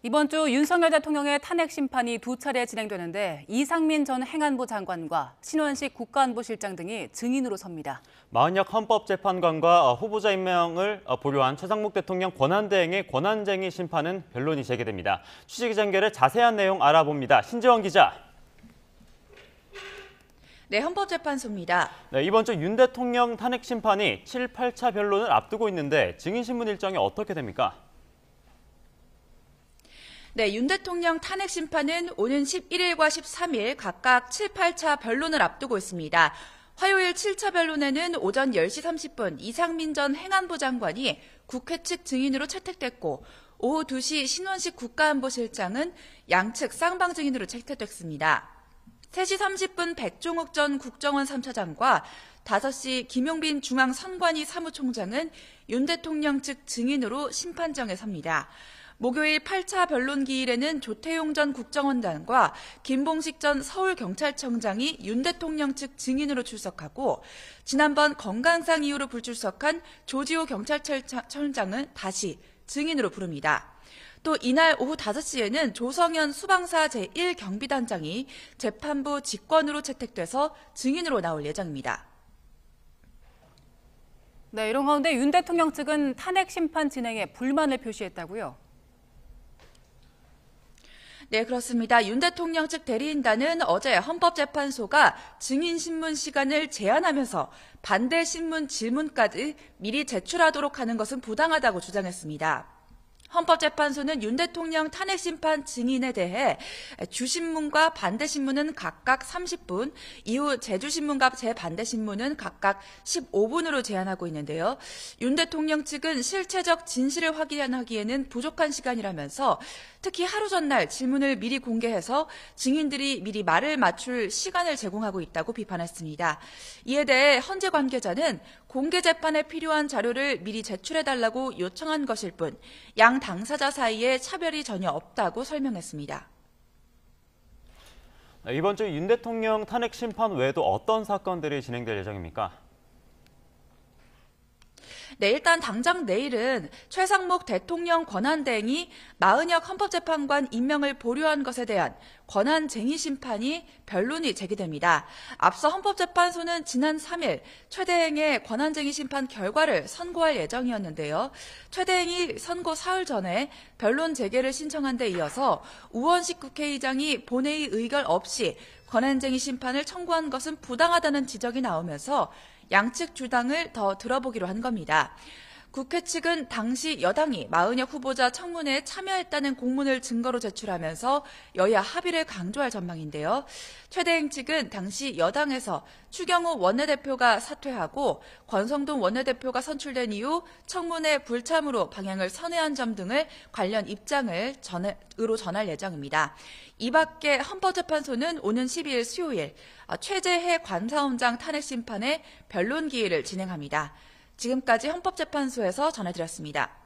이번 주 윤석열 대통령의 탄핵 심판이 두 차례 진행되는데 이상민 전 행안부 장관과 신원식 국가안보실장 등이 증인으로 섭니다. 마은혁 헌법재판관과 후보자 임명을 보류한 최상목 대통령 권한대행의 권한쟁의 심판은 변론이 재개됩니다. 취재기자 연결해 자세한 내용 알아봅니다. 신재원 기자. 네, 헌법재판소입니다. 네, 이번 주 윤 대통령 탄핵 심판이 7, 8차 변론을 앞두고 있는데 증인신문 일정이 어떻게 됩니까? 네, 윤 대통령 탄핵 심판은 오는 11일과 13일 각각 7, 8차 변론을 앞두고 있습니다. 화요일 7차 변론에는 오전 10시 30분 이상민 전 행안부 장관이 국회 측 증인으로 채택됐고 오후 2시 신원식 국가안보실장은 양측 쌍방 증인으로 채택됐습니다. 3시 30분 백종욱 전 국정원 3차장과 5시 김용빈 중앙선관위 사무총장은 윤 대통령 측 증인으로 심판정에 섭니다. 목요일 8차 변론 기일에는 조태용 전 국정원장과 김봉식 전 서울경찰청장이 윤 대통령 측 증인으로 출석하고 지난번 건강상 이유로 불출석한 조지호 경찰청장은 다시 증인으로 부릅니다. 또 이날 오후 5시에는 조성현 수방사 제1경비단장이 재판부 직권으로 채택돼서 증인으로 나올 예정입니다. 네, 이런 가운데 윤 대통령 측은 탄핵 심판 진행에 불만을 표시했다고요? 네, 그렇습니다. 윤 대통령 측 대리인단은 어제 헌법재판소가 증인신문 시간을 제한하면서 반대 신문 질문까지 미리 제출하도록 하는 것은 부당하다고 주장했습니다. 헌법재판소는 윤 대통령 탄핵 심판 증인에 대해 주신문과 반대신문은 각각 30분, 이후 재주신문과 재반대신문은 각각 15분으로 제한하고 있는데요. 윤 대통령 측은 실체적 진실을 확인하기에는 부족한 시간이라면서 특히 하루 전날 질문을 미리 공개해서 증인들이 미리 말을 맞출 시간을 제공하고 있다고 비판했습니다. 이에 대해 헌재 관계자는 공개 재판에 필요한 자료를 미리 제출해달라고 요청한 것일 뿐 양 당사자 사이에 차별이 전혀 없다고 설명했습니다. 이번 주 윤 대통령 탄핵 심판 외에도 어떤 사건들이 진행될 예정입니까? 네, 일단 당장 내일은 최상목 대통령 권한대행이 마은혁 헌법재판관 임명을 보류한 것에 대한 권한쟁의 심판이 변론이 제기됩니다. 앞서 헌법재판소는 지난 3일 최 대행의 권한쟁의 심판 결과를 선고할 예정이었는데요. 최 대행이 선고 사흘 전에 변론 재개를 신청한 데 이어서 우원식 국회의장이 본회의 의결 없이 권한쟁의 심판을 청구한 것은 부당하다는 지적이 나오면서 양측 주장을 더 들어보기로 한 겁니다. 국회 측은 당시 여당이 마은혁 후보자 청문회에 참여했다는 공문을 증거로 제출하면서 여야 합의를 강조할 전망인데요. 최 대행 측은 당시 여당에서 추경호 원내대표가 사퇴하고 권성동 원내대표가 선출된 이후 청문회 불참으로 방향을 선회한 점 등을 관련 입장을 전할 예정입니다. 이 밖에 헌법재판소는 오는 12일 수요일 최재해 관사원장 탄핵 심판의 변론 기일을 진행합니다. 지금까지 헌법재판소에서 전해드렸습니다.